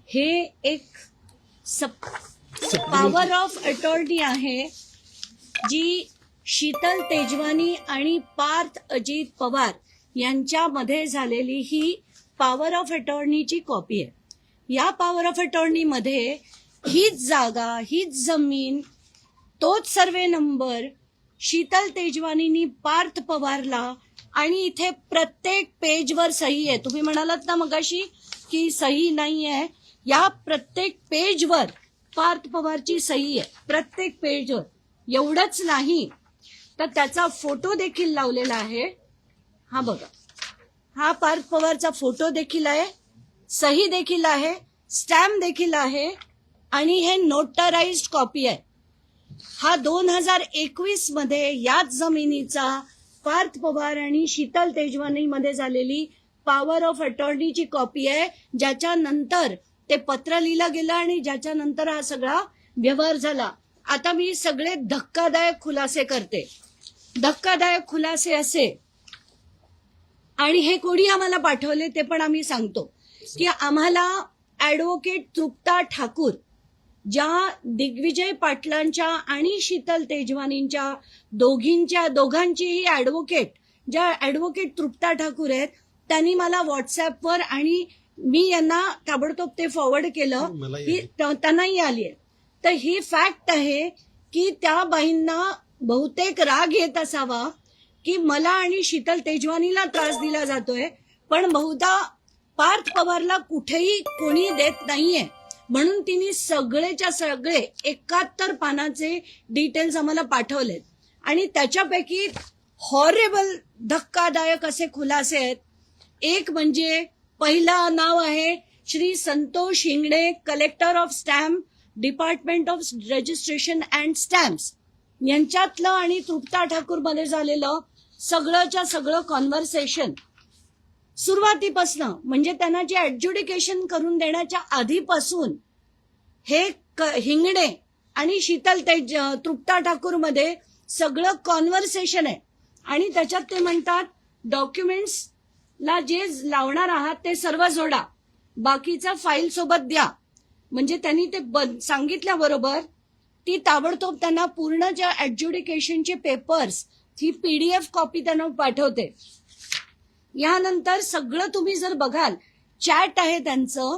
हे एक power of attorney आहे जी शीतल तेजवानी आणि पार्थ अजित पवार यांच्यामध्ये झालेली ही पॉवर ऑफ अटॉर्नीची कॉपी आहे. या पॉवर ऑफ अटॉर्नी मध्ये हीच जागा, हीच जमीन, तोच सर्वे नंबर शीतल तेजवानीनी पार्थ पवारला, आणि इथे प्रत्येक पेजवर सही आहे. तुम्ही म्हणालात ना मगाशी की सही नाही आहे, या प्रत्येक पेजवर पार्थ पवारची सही आहे, प्रत्येक पेजवर. एवढंच नाही तर त्याचा फोटो देखील लावलेला आहे. हा बघा, हा पार्थ पवारचा फोटो देखील आहे, सही देखील आहे, स्टॅम्प देखील आहे, आणि हे नोटराइज्ड कॉपी आहे. हा 2021 मध्ये याच जमिनीचा पार्थ पवार आणि शीतल तेजवानी मध्ये झालेली पॉवर ऑफ अटॉर्नीची कॉपी आहे, ज्याच्यानंतर ते पत्र लिहिलं गेलं आणि ज्याच्यानंतर हा सगळा व्यवहार झाला. आता मी सगळे धक्कादायक खुलासे करते. धक्कादायक खुलासे असे, आणि हे कोणी आम्हाला पाठवले ते पण आम्ही सांगतो, की आम्हाला ऍडव्होकेट तृप्ता ठाकूर, ज्या दिग्विजय पाटलांच्या आणि शीतल तेजवानींच्या दोघांचीही ऍडव्होकेट, ज्या ऍडव्होकेट तृप्ता ठाकूर आहेत, त्यांनी मला व्हॉट्सअपवर, आणि मी यांना ताबडतोब ते फॉरवर्ड केलं, ही त्यांनाही आली आहे. तर ही फॅक्ट आहे की त्या बाईंना बहुतेक राग येत असावा की मला आणि शीतल तेजवानीला त्रास दिला जातोय, पण बहुधा पार्थ पवारला कुठेही कोणी देत नाहीये, म्हणून तिने सगळेच्या सगळे 71 पानाचे डिटेल्स आम्हाला पाठवलेत. आणि त्याच्यापैकी हॉरेबल धक्कादायक असे खुलासे आहेत. एक म्हणजे पहिला नाव आहे Shri Santosh Hingane, collector of stamp, department of registration and stamps, यांच्यातलं आणि तृप्ता ठाकूर मध्ये झालेलं सगळंच्या सगळं कॉन्व्हर्सेशन सुरुवातीपासनं, म्हणजे त्यांना जे ऍडज्युडिकेशन करून देण्याच्या आधीपासून हे हिंगणे आणि शीतल तृप्ता ठाकूर मध्ये सगळं कॉन्व्हर्सेशन आहे. आणि त्याच्यात ते म्हणतात डॉक्युमेंट्सला जे लावणार आहात ते सर्व जोडा, बाकीचा फाईल सोबत द्या. म्हणजे त्यांनी ते सांगितल्याबरोबर ती ताबडतोब त्यांना पूर्ण ज्या ऍडज्युडिकेशनचे पेपर्स, ही पीडीएफ कॉपी त्यांना पाठवते. यानंतर सगळं तुम्ही जर बघाल, चॅट आहे त्यांचं,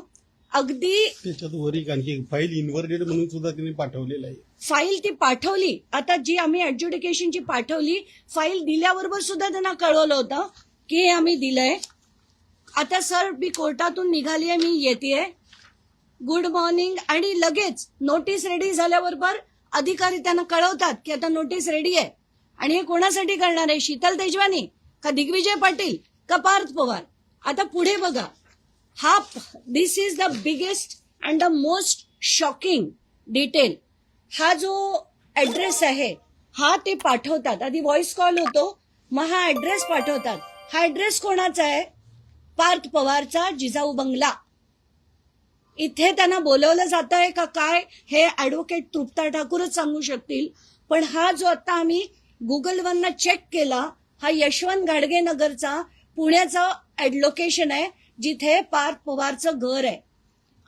अगदी त्याच्यात वरी आणखी फाईल इन्व्हर्टेड म्हणून सुद्धा त्यांनी पाठवलेलं आहे. फाईल ती पाठवली, आता जी आम्ही ऍडज्युडिकेशनची पाठवली, फाईल दिल्याबरोबर सुद्धा त्यांना कळवलं होतं की हे आम्ही दिलंय. आता सर मी कोर्टातून निघालीये, मी येतेय, गुड मॉर्निंग, आणि लगेच नोटीस रेडी झाल्याबरोबर अधिकारी त्यांना कळवतात की आता नोटीस रेडी आहे. आणि हे कोणासाठी करणार आहे, शीतल तेजवानी का दिग्विजय पाटील का पार्थ पवार? आता पुढे बघा, हा this is the biggest and the most shocking detail. हा जो ऍड्रेस आहे हा ते पाठवतात, आधी व्हॉइस कॉल होतो, मग हा ऍड्रेस पाठवतात. हा ऍड्रेस कोणाचा आहे? पार्थ पवारचा जिजाऊ बंगला. इथे त्यांना बोलवलं जात आहे का काय हे ऍडव्होकेट तृप्ता ठाकूरच सांगू शकतील. पण हा जो आता आम्ही गुगलवरनं चेक केला, हा यशवंत घाडगे नगरचा पुण्याचा लोकेशन आहे, जिथे पार्थ पवारचं घर आहे.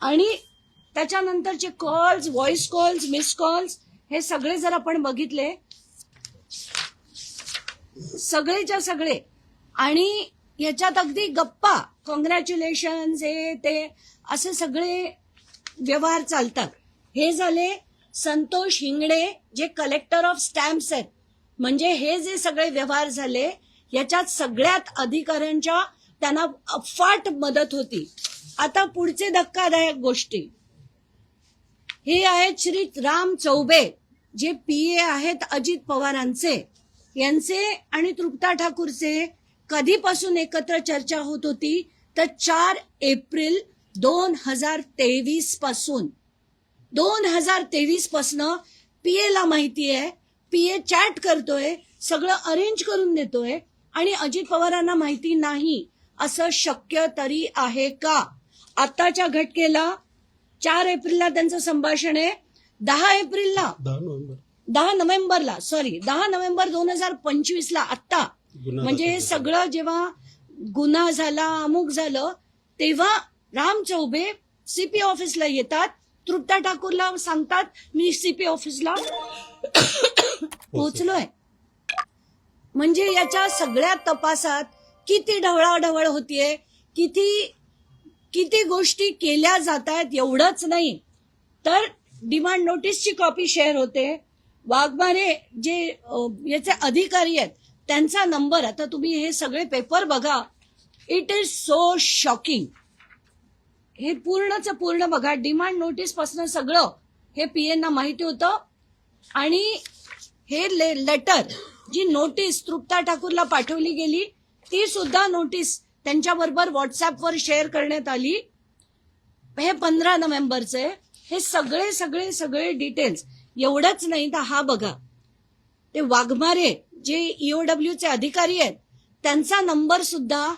आणि त्याच्यानंतरचे calls, voice calls, miss calls, हे सगळे जर आपण बघितले, सगळेच्या सगळे, आणि याच्यात अगदी गप्पा, कॉंग्रॅच्युलेशन, हे ते असे सगळे व्यवहार चालतात. हे झाले संतोष हिंगणे, जे कलेक्टर ऑफ स्टॅम्प्स आहेत. म्हणजे हे जे सगळे व्यवहार झाले, याच्यात सगळ्यात अधिकाऱ्यांच्या त्यांना अफाट मदत होती. आता पुढचे धक्कादायक गोष्टी हे आहेत श्री राम चौबे, जे पीए आहेत अजित पवारांचे. यांचे आणि तृप्ता ठाकूरचे कधीपासून एकत्र चर्चा होत होती तर 4 एप्रिल 2023 पासून. 2023 पासनं पीए ला माहिती आहे, पीए चॅट करतोय, सगळं अरेंज करून देतोय, आणि अजित पवारांना माहिती नाही, असं शक्य तरी आहे का? आताच्या घटनेला 4 एप्रिलला त्यांचं संभाषण आहे, 10 नोव्हेंबरला 2025 ला, आत्ता म्हणजे सगळं जेव्हा गुन्हा झाला, अमुक झालं, तेव्हा राम चौबे सीपी ऑफिसला येतात, तृप्ता ठाकूरला सांगतात मी सीपी ऑफिसला पोहोचलोय. म्हणजे याच्या सगळ्या तपासात किती ढवळाढवळ होतीये, किती गोष्टी केल्या जात आहेत. एवढंच नाही तर डिमांड नोटीसची कॉपी शेअर होते. वाघमारे जे याचे अधिकारी आहेत त्यांचा नंबर, आता तुम्ही हे सगळे पेपर बघा, इट इज सो शॉकिंग. हे पूर्णचं पूर्ण बघा, डिमांड नोटीस पासून सगळं हे पीएना माहिती होतं. आणि हे लेटर, जी नोटीस तृप्ता ठाकूरला पाठवली गेली, ती सुद्धा नोटीस त्यांच्याबरोबर व्हॉट्सअपवर शेअर करण्यात आली. हे 15 नोव्हेंबरचे. हे सगळे सगळे सगळे डिटेल्स. एवढंच नाही तर हा बघा, ते वाघमारे जे ईओडब्ल्यूचे अधिकारी आहेत त्यांचा नंबर सुद्धा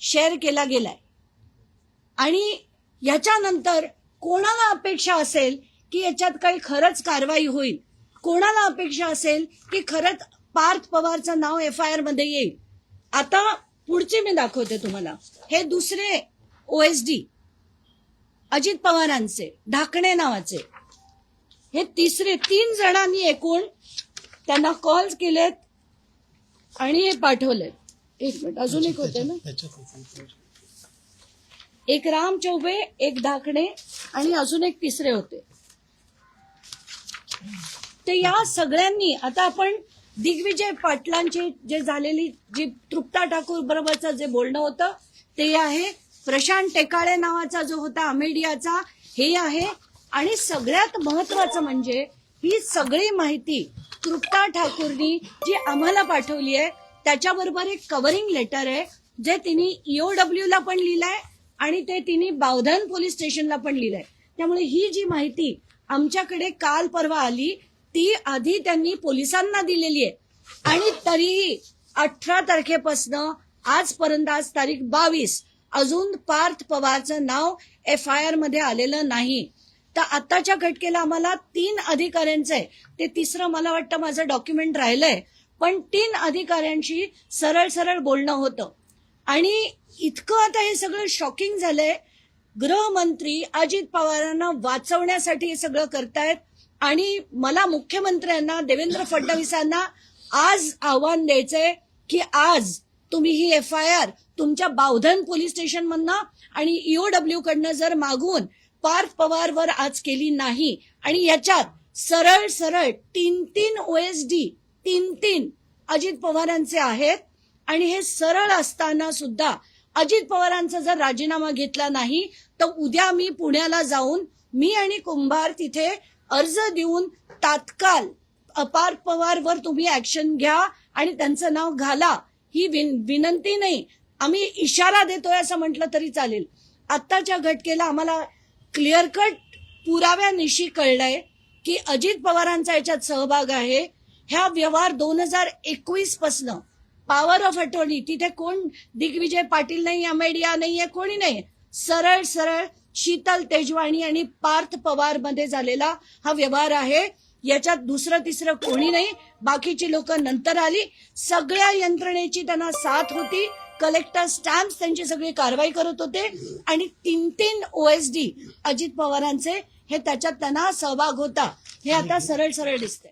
शेअर केला गेलाय. आणि याच्यानंतर कोणाला अपेक्षा असेल की याच्यात काही खरंच कारवाई होईल, कोणाला अपेक्षा असेल की खरंच पार्थ पवारचं नाव FIR मध्ये येईल. आता पुढचे मी दाखवते तुम्हाला. हे दुसरे OSD अजित पवारांचे, ढाकणे नावाचे. हे तिसरे 3 जणांनी एकूण त्यांना कॉल केलेत आणि हे पाठवलेत. एक मिनिट, अजून एक होते ना, एक राम चौबे, एक ढाकणे आणि अजून एक तिसरे होते. ते या सगळ्यांनी, आता आपण दिग्विजय पाटलांची जे झालेली जी तृप्ता ठाकूर बरोबरचं जे बोलणं होतं ते आहे. प्रशांत टेकाळे नावाचा जो होता अमेडियाचा, हे आहे. आणि सगळ्यात महत्वाचं म्हणजे ही सगळी माहिती तृप्ता ठाकूरनी जी आम्हाला पाठवली आहे त्याच्याबरोबर एक कव्हरिंग लेटर आहे जे तिने EOW ला पण लिहिलंय आणि ते तिने बावधन पोलीस स्टेशनला पण लिहिलंय. त्यामुळे ही जी माहिती आमच्याकडे काल परवा आली ती आधी त्यांनी पोलिसांना दिलेली आहे. आणि तरीही 18 तारखेपासनं आजपर्यंत, आज तारीख 22, अजून पार्थ पवारचं नाव FIR मध्ये आलेलं नाही. तर आताच्या घटकेला आम्हाला 3 अधिकाऱ्यांचं आहे, ते तिसरं मला वाटतं माझं डॉक्युमेंट राहिलंय, पण 3 अधिकाऱ्यांशी सरळ सरळ बोलणं होतं. आणि इतकं आता हे सगळं शॉकिंग झालंय. गृहमंत्री अजित पवारांना वाचवण्यासाठी हे सगळं करतायत. आणि मला मुख्यमंत्र्यांना, देवेंद्र फडणवीसांना आज आव्हान द्यायचंय की आज तुम्ही ही FIR तुमच्या बावधन पोलीस स्टेशन मधनं आणि EOW कडनं जर मागून पार्थ पवारवर आज केली नाही आणि याच्यात सरळ सरळ 3 OSD 3 अजित पवारांचे आहेत. आणि हे सरळ असताना सुद्धा अजित पवारांचा जर राजीनामा घेतला नाही तर उद्या मी पुण्याला जाऊन मी आणि कुंभार तिथे अर्ज देऊन तात्काळ पार्थ पवारवर तुम्ही ऍक्शन घ्या आणि त्यांचं नाव घाला, ही विनंती नाही, आम्ही इशारा देतोय असं म्हटलं तरी चालेल. आत्ताच्या घटकेला आम्हाला क्लिअर कट पुराव्यानिशी कळलंय की अजित पवारांचा याच्यात सहभाग आहे. ह्या व्यवहार 2021 पासनं पॉवर ऑफ अटॉर्नी, तिथे कोण दिग्विजय पाटील नाही, अमेडिया नाहीये, कोणी नाही, सरळ सरळ शीतल तेजवानी आणि पार्थ पवार मध्ये झालेला हा व्यवहार आहे. याच्यात दुसरं तिसरं कोणी नाही. बाकीची लोक नंतर आली. सगळ्या यंत्रणेची त्यांना साथ होती. कलेक्टर स्टॅम्प्स त्यांची सगळी कारवाई करत होते आणि 3 OSD अजित पवारांचे हे त्याच्यात त्यांना सहभाग होता. हे आता सरळ सरळ दिसते.